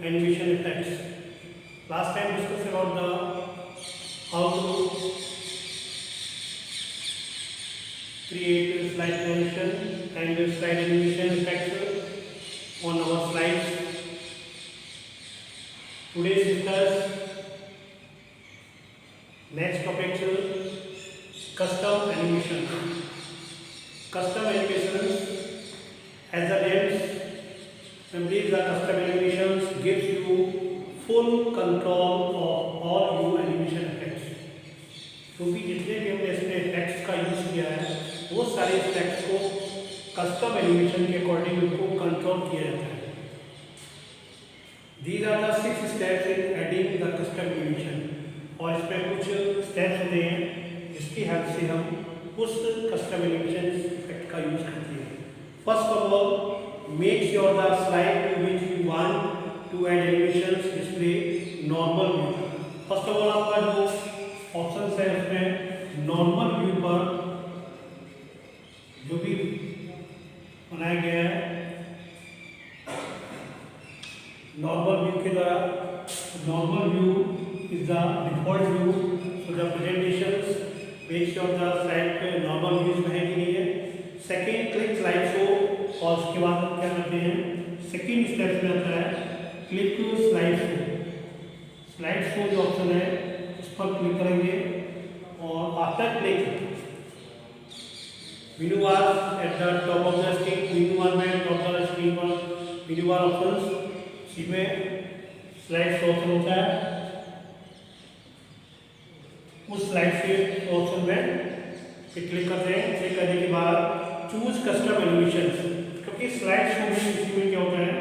animation effects. Last time discussed about the how to create slide animation and slide animation effects on our slides. Today discuss next topic custom animation. Custom animations, as the names these are custom animations, gives you full control of all your animation effects. क्योंकि जितने भी हमने इसमें effects का use किया है वो सारे effects को custom animation के अकॉर्डिंग उनको कंट्रोल किया जाता है. These are the 6 steps in adding the custom animation. और इसमें कुछ steps होते हैं जिसकी हेल्प से हम उस custom animation effect का यूज करते हैं. First of all, make sure the slide to which you want to add animations display normal view. First of all, आपका जो ऑप्शन है उसमें नॉर्मल व्यू पर जो भी बनाया गया है नॉर्मल व्यू के द्वारा normal view is the default view. So the presentations make sure the slide पे नॉर्मल व्यूज में है कि नहीं है. सेकेंड, क्लिक स्लाइड शो और उसके बाद हम क्या करते हैं सेकेंड स्टेप में आता है click to slide show. Slide show जो ऑप्शन है उस पर क्लिक करेंगे और after click menu bar at the top of the screen menu bar में टॉप ऑफ द स्क्रीन पर मेनू बार ऑप्शंस इसी में स्लाइड शो ऑप्शन होता है. उस स्लाइड से ऑप्शन में क्लिक करते हैं. क्लिक करने के बाद चूज कस्टम एनिमेशन, क्योंकि स्लाइड शो में इसी में क्या होता है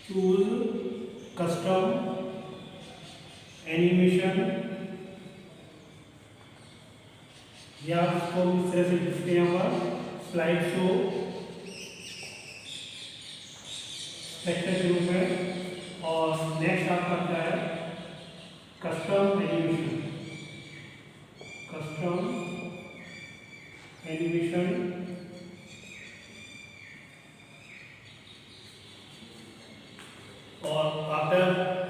चूज कस्टम एनिमेशन या उसको इस तरह से लिखते हैं यहाँ पर स्लाइड शो सेक्शन के रूप में. और नेक्स्ट आपका क्या है कस्टम एनिमेशन. कस्टम एनिमेशन और after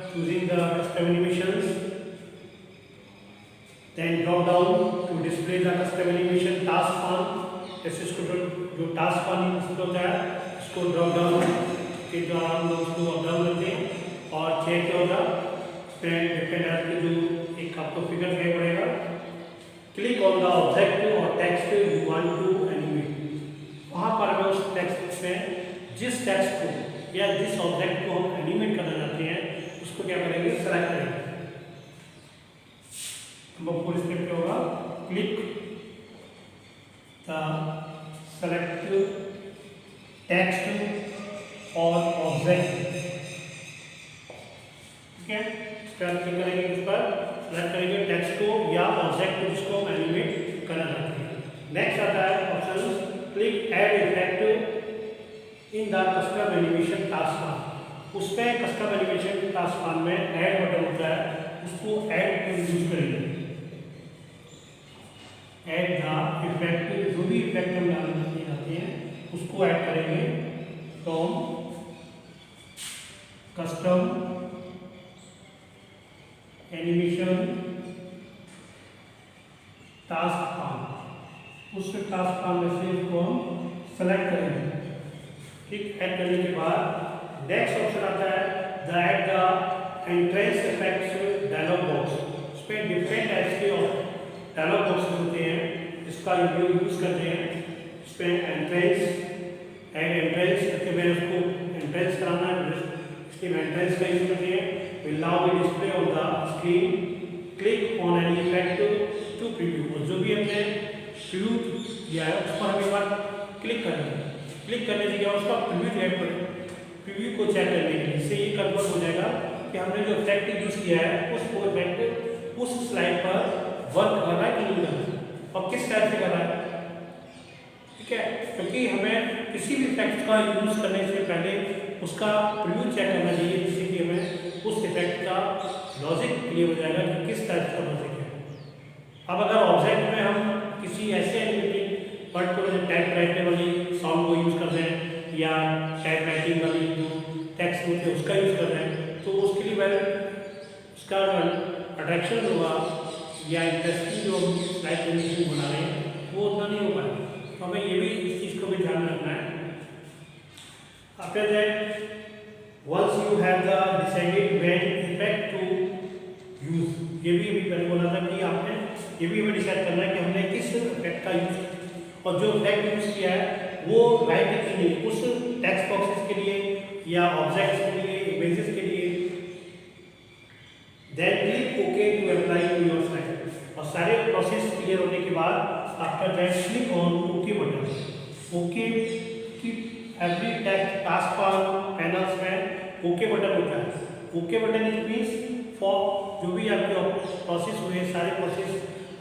choosing the custom animations then drop down to display the custom animation task bar. जैसे इसको जो task bar होता है इसको ड्रॉप डाउन के द्वारा हम लोग उसको अप डाउन करते हैं और चेक क्या होगा उसमें डिपेंडेंट के जो एक आपको फिगर दिखाई पड़ेगा. क्लिक ऑन द ऑब्जेक्ट और text you want to animate. वहाँ पर हमें उस टेक्स्ट में जिस टेक्स्ट को या जिस ऑब्जेक्ट को हम एनिमेट करना चाहते हैं उसको क्या करेंगे सेलेक्ट करेंगे. फुल स्टेप क्या होगा क्लिक द सेलेक्ट टेक्स्ट और ऑब्जेक्ट. ठीक है, क्लिक करेंगे उस पर सेलेक्ट करेंगे टेक्स्ट को या ऑब्जेक्ट को जिसको हम एनिमेट करना चाहते हैं. नेक्स्ट आता है option click add effect in the custom animation task बार. उसमें कस्टम एनिमेशन टास्क बार में ऐड बटन होता है उसको ऐड को यूज करेंगे. ऐड द इफेक्ट जो भी इफेक्ट हम डालना चाहते हैं उसको ऐड करेंगे फ्रॉम कस्टम एनिमेशन टास्क बार. उस टास्क बार में से इसको हम सेलेक्ट करेंगे. ठीक, ऐड करने के बाद नेक्स्ट ऑप्शन आता है the add the entrance effects dialog box. उसमें डिफरेंट टाइप्स के डायलॉग बॉक्स होते हैं जिसका यूज करते हैं. इसमें एंट्रेंस ऐड एंट्रेंस करके मैंने उसको एंट्रेंस कराना है इसके एंट्रेंस का यूज करते हैं. will now be display on the screen. click on any effect to preview. और जो भी हमने प्रीव्यू किया है उस पर हम एक बार क्लिक करेंगे. क्लिक करने से क्या उसका प्रीव्यू चेक करें. प्रीव्यू को चेक करने के लिए इससे ये कंफर्म हो जाएगा कि हमने जो इफेक्ट यूज किया है उसको इफेक्ट उस स्लाइड पर वर्क कर रहा है कि नहीं कर रहा है और किस टाइप से कर रहा है. ठीक है, क्योंकि हमें किसी भी इफेक्ट का यूज करने से पहले उसका प्रीव्यू चेक करना चाहिए जिससे कि हमें उस इफेक्ट का लॉजिक क्लियर हो जाएगा कि किस टाइप का लॉजिक है. अब अगर ऑब्जेक्ट में हम किसी ऐसे एनिमेटेड पर्टिकुलर टाइप राइटर वाली साउंड को यूज कर उसका अट्रैक्शन होगा या इंटरेस्टिंग जो हम स्लाइड एनिमेशन बना रहे हैं वो उतना नहीं हो पाएगा। तो हमें ये भी इस चीज़ को भी ध्यान में रखना है। After that once you have the decided when effect to use, ये भी अभी मैंने बोला था कि आपने ये भी हमें डिसाइड करना है कि हमने किस इफेक्ट का यूज और जो इफेक्ट यूज किया है वो राइट है कि नहीं उस टेक्स्ट बॉक्सेस के लिए या ऑब्जेक्ट्स के लिए इमेजेस के लिए। Then click okay to apply to your slide और सारे प्रोसेस क्लियर होने के बाद after that click on okay button. Okay की एवरी टास्क बार पैनल्स में ओके बटन होता है। Okay button is means for जो भी आपके प्रोसेस हुए सारे प्रोसेस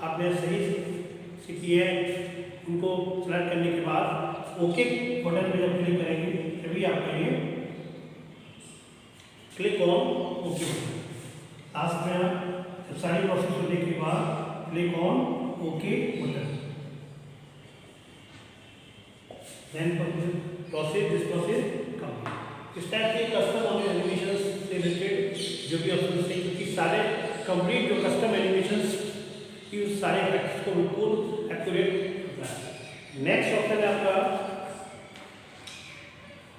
आपने सही से किए उनको सेलेक्ट करने के बाद ओके बटन पे जब क्लिक करेंगे तभी आपका ये click on okay button. Last में जब सारी प्रोसेस होने के बाद click on okay button. Then process this process complete. इस टाइप के कस्टम एनिमेशन से रिलेटेड जो भी ऑप्शन थे क्योंकि सारे कंप्लीट जो कस्टम एनिमेशन की उस सारे इफेक्ट्स को बिल्कुल एक्यूरेट होता है। नेक्स्ट ऑप्शन है आपका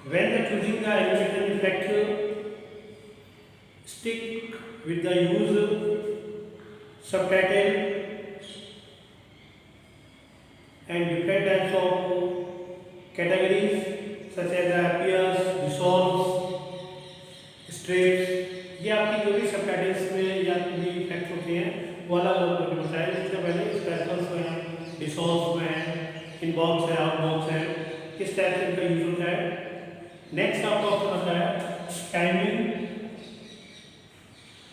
when the choosing the animation effect stick with the use subtitle and different types of categories such as appears, dissolves, strays, ये आपकी जो भी सबटाइटल्स में या भी इफेक्ट होते हैं वो अलग अलग करके बताया। इससे पहले स्पेशल्स में है, डिसॉल्व्स में है, इनबॉक्स है, आउटबॉक्स है, किस टाइप से इनका यूज होता है। नेक्स्ट आपका ऑप्शन आता है timing,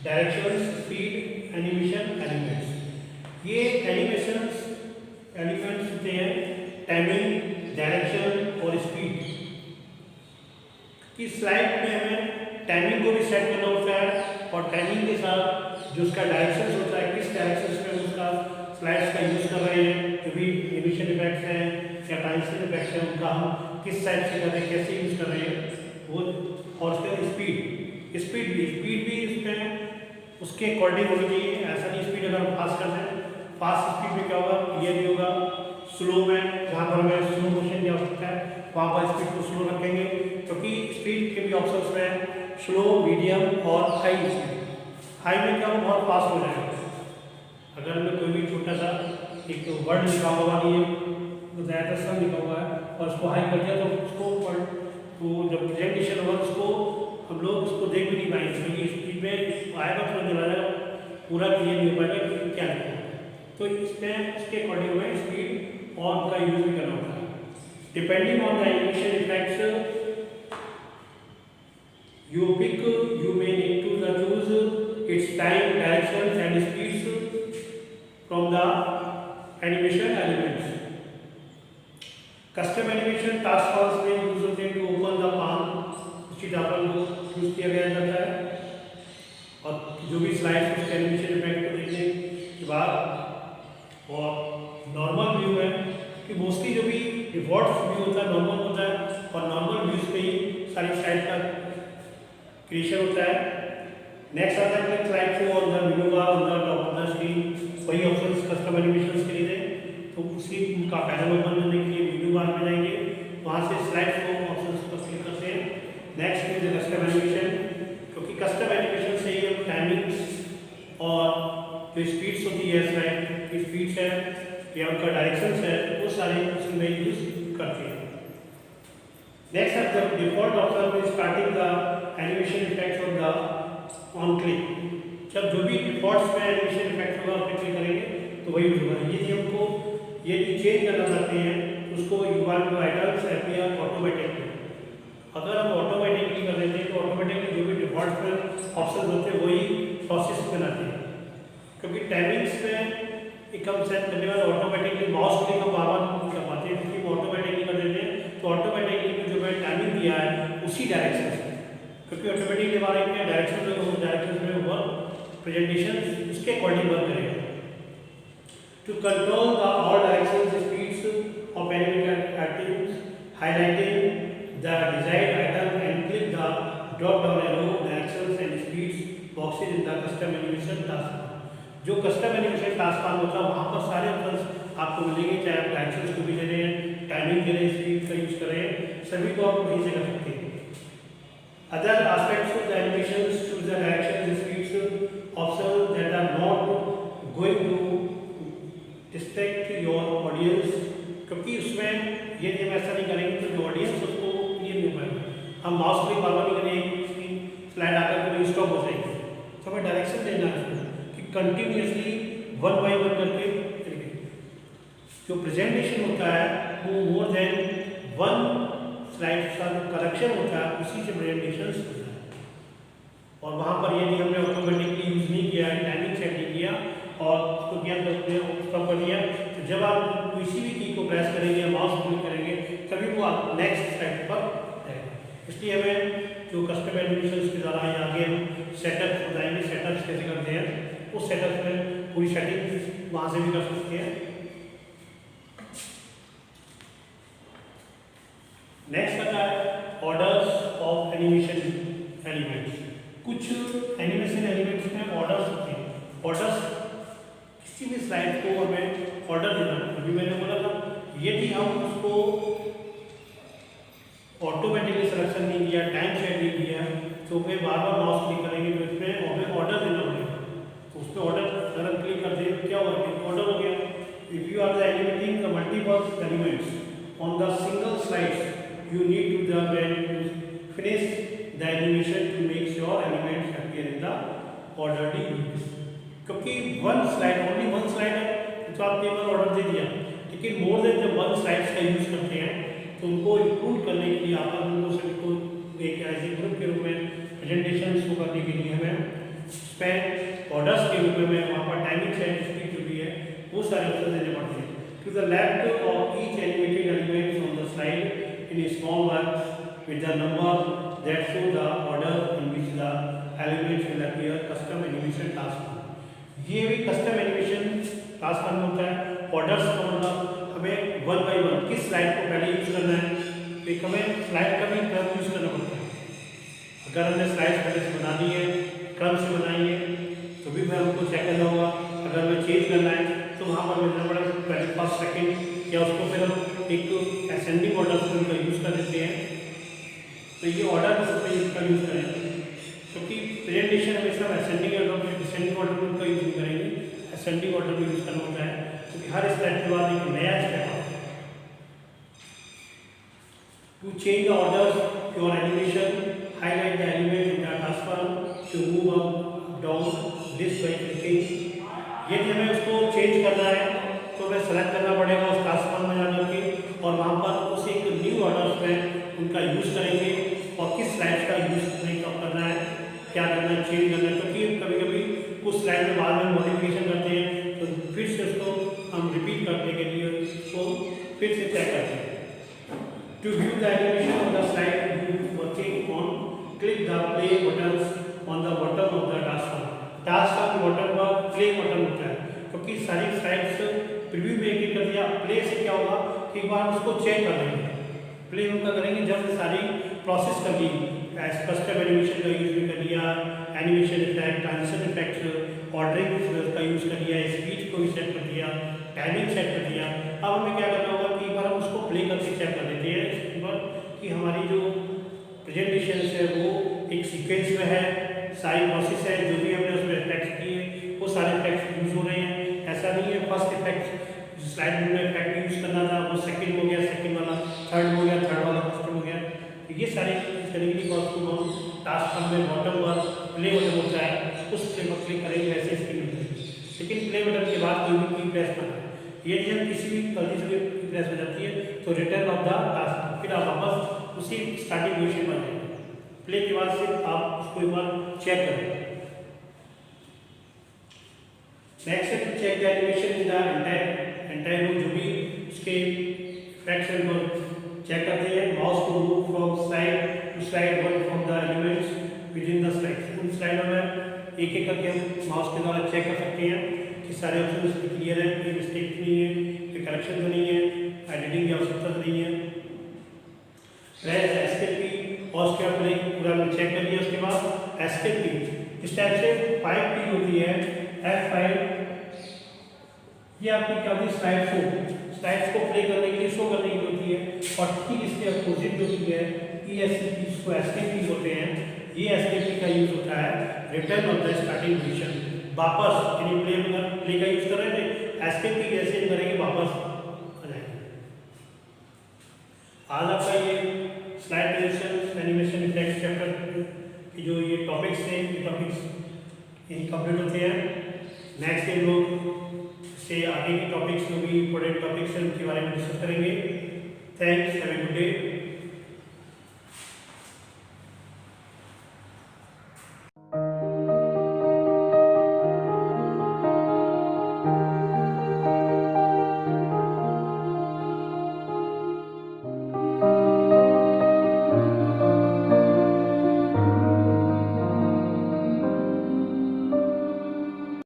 directions, speed, animation, elements. ये एनिमेशंस एलिमेंट्स होते हैं टाइमिंग, डायरेक्शन और स्पीड। इस स्लाइड में हमें टाइमिंग को भी सेट करना होता है और टाइमिंग के साथ जो उसका डायरेक्शन होता है किस डायरेक्शन में उसका स्लाइड्स का यूज़ कर रहे हैं जो भी एनिमेशन इफेक्ट्स हैं या ट्रांजिशन इफेक्ट्स हैं उनका हम किस साइड से कर रहे हैं कैसे यूज़ कर रहे हैं वो। और उसका स्पीड भी इसमें उसके अकॉर्डिंग होनी चाहिए। ऐसा नहीं स्पीड अगर हम फास्ट कर दें फास्ट स्पीड में क्या होगा क्लियर नहीं होगा। स्लो में जहाँ पर हमें स्लो मोशन की आवश्यकता है वहाँ पर स्पीड को स्लो रखेंगे क्योंकि स्पीड के भी ऑप्शंस में स्लो, मीडियम और हाई स्पीड। हाई में क्या बहुत फास्ट हो जाएगा। अगर हमें कोई भी छोटा सा एक वर्ड लिखा हुआ नहीं है तो ज़्यादातर सब लिखा हुआ है और उसको हाई कर दिया तो उसको तो जब प्रेजेंटेशन होगा उसको हम लोग उसको देख भी नहीं पाएंगे क्योंकि स्पीड में आएगा थोड़ा चला जाएगा पूरा क्लियर नहीं हो पाएगा कि क्या लिखा है। तो इसमें उसके अकॉर्डिंग में स्पीड और उनका यूज भी करना होता है। Depending on the animation effects you may need to choose its time, directions and speeds from the animation elements। Custom animation task force में यूज होते हैं टू ओपन द पाम उसी डापल को यूज किया गया जाता है और जो भी स्लाइड्स उसके एनिमेशन इफेक्ट को देखने के बाद। और नॉर्मल व्यू है कि मोस्टली जो भी डिफॉल्ट व्यू होता है नॉर्मल होता है और नॉर्मल व्यूज पे ही सारी स्लाइड का क्रिएशन होता है। नेक्स्ट आता है slide show on the menu bar on the top of the screen. वही ऑप्शंस कस्टम एनिमेशंस के लिए थे तो उसी का पैनल ओपन करने के लिए मेनू बार में जाएंगे वहाँ से स्लाइड शो ऑप्शंस पर क्लिक करते हैं। नेक्स्ट इज कस्टम एनिमेशन क्योंकि कस्टम एनिमेशन से ही हम टाइमिंग और जो स्पीड्स होती है स्लाइड की स्पीड्स है या उनका डायरेक्शंस है वो सारे उसमें यूज करते हैं। नेक्स्ट है the default option is starting the animation effects on the on click. जब जो भी डिफॉल्ट्स में एनिमेशन इफेक्ट होगा उस पर क्लिक करेंगे तो वही होगा। यदि हमको ये चेंज करना चाहते हैं उसको you want to items appear automatically. अगर हम ऑटोमेटिकली कर देते हैं तो ऑटोमेटिकली जो भी डिफॉल्ट में ऑप्शन होते हैं वही प्रोसेस बनाते हैं क्योंकि टाइमिंग्स में एक हम सेट करने वाले ऑटोमेटिकली माउस क्लिक हम बार बार कर पाते हैं क्योंकि ऑटोमेटिकली कर देते हैं तो ऑटोमेटिकली जो मैंने टाइमिंग दिया है उसी डायरेक्शन से क्योंकि ऑटोमेटिकली हमारे में डायरेक्शन में उस डायरेक्शन में वर्क प्रेजेंटेशन उसके अकॉर्डिंग वर्क करेगा। To control the all directions speeds of animated items highlighting the desired item and click the drop down arrow directions and speeds box boxes in the custom animation task bar. जो custom animation task बार होता है वहाँ पर सारे options आपको मिलेंगे, चाहे आप डायरेक्शंस को भी दे रहे हैं, टाइमिंग दे रहे हैं, स्पीड का यूज कर रहे हैं, सभी को आप वहीं से कर सकते हैं। Other aspects of the animations to the direction speeds option that are not going to distract your audience, क्योंकि उसमें यदि हम ऐसा नहीं करेंगे तो जो ऑडियंस उसको क्लियर नहीं पाएगा। हम माउस क्लिक बार बार नहीं करेंगे, स्लाइड आकर के स्टॉप हो जाएगी, तो हमें डायरेक्शन देना है कि कंटिन्यूसली वन बाई वन करके जो प्रेजेंटेशन होता है वो मोर देन वन स्लाइड का करेक्शन होता है, उसी से प्रेजेंटेशन होता है। और वहाँ पर यदि हमने ऑटोमेटिकली यूज़ नहीं किया, टाइमिंग सेट नहीं किया और उसको क्या करते हैं स्टॉप कर दिया, तो जब आप किसी भी की को प्रेस करेंगे, माउस क्लिक करेंगे, तभी वो आप नेक्स्ट स्लाइड पर रहेगा। इसलिए हमें जो कस्टम एनिमेशन के द्वारा आगे हम सेटअप बताएंगे, सेटअप्स कैसे करते हैं, उस सेटअप में पूरी सेटिंग वहाँ से भी कर सकते हैं। नेक्स्ट आता है ऑर्डर्स ऑफ एनिमेशन एलिमेंट्स। कुछ एनिमेशन एलिमेंट्स में ऑर्डर्स होते हैं। ऑर्डर्स किसी भी स्लाइड को हमें ऑर्डर देना है। अभी मैंने बोला था यदि हम उसको ऑटोमेटिकली सिलेक्शन नहीं किया, टाइम सेट नहीं किया, तो फिर बार बार माउस क्लिक करेंगे तो इसमें हमें ऑर्डर देना पड़ेगा। तो उसमें ऑर्डर अगर हम क्लिक कर दें क्या होगा, ऑर्डर हो गया। If you are animating the multiple elements on the single slide, you need to finish the animation to make sure elements appear in the orderly use। क्योंकि one slide only one slide है तो आपने एक बार order दे दिया, लेकिन more than जब one slides का use करते हैं तो उनको इंक्लूड करने के लिए आप उनको एक ऐसे ग्रुप के रूप में प्रेजेंटेशन को करने के लिए हमें स्पैन ऑर्डर्स के रूप में वहाँ पर टाइमिंग सेट स्पीड जो भी है वो सारे ऑप्शन देने पड़ते हैं। To the left of each animated elements on the slide in a small box with the number that show the order in which the elements will appear custom animation task। ये भी custom animation task में होता है। Orders का मतलब हमें one by one किस slide को पहले यूज करना है, एक हमें स्लाइड का भी क्रम यूज करना पड़ता है। अगर हमने स्लाइड पहले से बना दी है, क्रम से बनाई है, तो भी मैं हमको चेक करना होगा। अगर हमें चेंज करना है तो वहाँ पर मिलना पड़ेगा पहले फर्स्ट सेकेंड, या उसको फिर हम एक असेंडिंग ऑर्डर से उनका यूज़ कर देते हैं। तो ये ऑर्डर इसका यूज़ करें, क्योंकि प्रेजेंटेशन हमेशा असेंडिंग ऑर्डर में डिसेंडिंग ऑर्डर में उनका यूज नहीं करेंगे, असेंडिंग ऑर्डर में यूज़ करना होता है, क्योंकि हर स्टेप के बाद एक नया स्टेप आता है। To change the order your animation, highlight the element in the task bar to move up down this by clicking. यदि हमें उसको चेंज करना है तो हमें सेलेक्ट करना पड़ेगा उस टास्क बार में जाकर के, और वहाँ पर उस एक न्यू ऑर्डर्स में उनका यूज़ करेंगे और किस स्लाइड का यूज़ कब करना है, क्या करना है, चेंज करना है। क्योंकि कभी कभी कुछ स्लाइड में बाद में मॉडिफिकेशन करते हैं तो फिर से उसको हम रिपीट करने के लिए उसको फिर से चेक करते हैं। To view the animation of the slide you working on, click the play buttons on the bottom of the task bar. Task bar के बॉटम पर प्ले बटन होता है, क्योंकि सारी स्लाइड्स प्रीव्यू में एक कर दिया। प्ले से क्या होगा कि एक बार उसको चेक कर लेंगे। प्ले उनका करेंगे जब सारी प्रोसेस कर ली, कस्टम एनिमेशन का यूज भी कर लिया, animation effect, transition effect, ordering का यूज कर लिया, स्पीड को भी सेट कर दिया, टाइमिंग सेट कर दिया। अब हमें क्या करना होगा कि एक बार हम उसको प्ले करके चेक कर लेते हैं कि हमारी जो प्रेजेंटेशन है वो एक सीक्वेंस में है, सारी प्रोसेस है, जो भी हमने उसमें इफेक्ट किए वो सारे इफेक्ट यूज हो रहे हैं। ऐसा नहीं है फर्स्ट इफेक्ट स्लाइड में इफेक्ट यूज करना था वो सेकंड हो गया, सेकंड वाला थर्ड हो गया, थर्ड वाला फर्स्ट हो गया। तो ये सारी तरीके की बात को हम टास्क में बॉटम पर प्ले बटन होता है उस प्ले पर क्लिक करेंगे, वैसे इसकी मिलती है। लेकिन प्ले बटन के बाद कोई भी की प्रेस करना है, यदि हम किसी भी गलती से की प्रेस हो जाती है तो रिटर्न ऑफ द टास्क, फिर आप वापस उसी स्टार्टिंग पोजीशन पर जाएंगे। प्ले के बाद सिर्फ आप उसको एक बार चेक करें। नेक्स्ट है to check the animation in the entire जो भी उसके इफेक्ट्स हैं वो चेक करते हैं। माउस को move from slide to slide one from the elements within the slide. उन स्लाइडों में एक एक करके हम माउस के द्वारा चेक कर सकते हैं कि सारे ऑप्शन उसके क्लियर हैं, कोई मिस्टेक नहीं है, कोई करेक्शन तो नहीं है, एडिटिंग की आवश्यकता तो नहीं है। प्रेस एस्केप की और उसके अपने पूरा चेक कर लिया। उसके बाद एस्केप की इस टाइप से 5 की होती है F5, ये आपकी क्या होती है स्लाइड्स को प्ले करने के लिए, शो करने के लिए होती है। और ठीक इसके अपोजिट जो की है ESCP, जिसको एस्केप की होते हैं, ये एस्केप की का यूज होता है return of the starting position, वापस यानी प्ले का यूज कर रहे थे, एस्केप की कैसे करेंगे, वापस आ जाएंगे। आज आपका ये slide presentation animation effects chapter की जो ये टॉपिक्स हैं, ये टॉपिक्स यही कंप्लीट होते हैं। नेक्स्ट हम लोग से आगे के टॉपिक्स जो भी इंपॉर्टेंट टॉपिक्स हैं उनके बारे में डिस्कस करेंगे। Thanks, have a good day.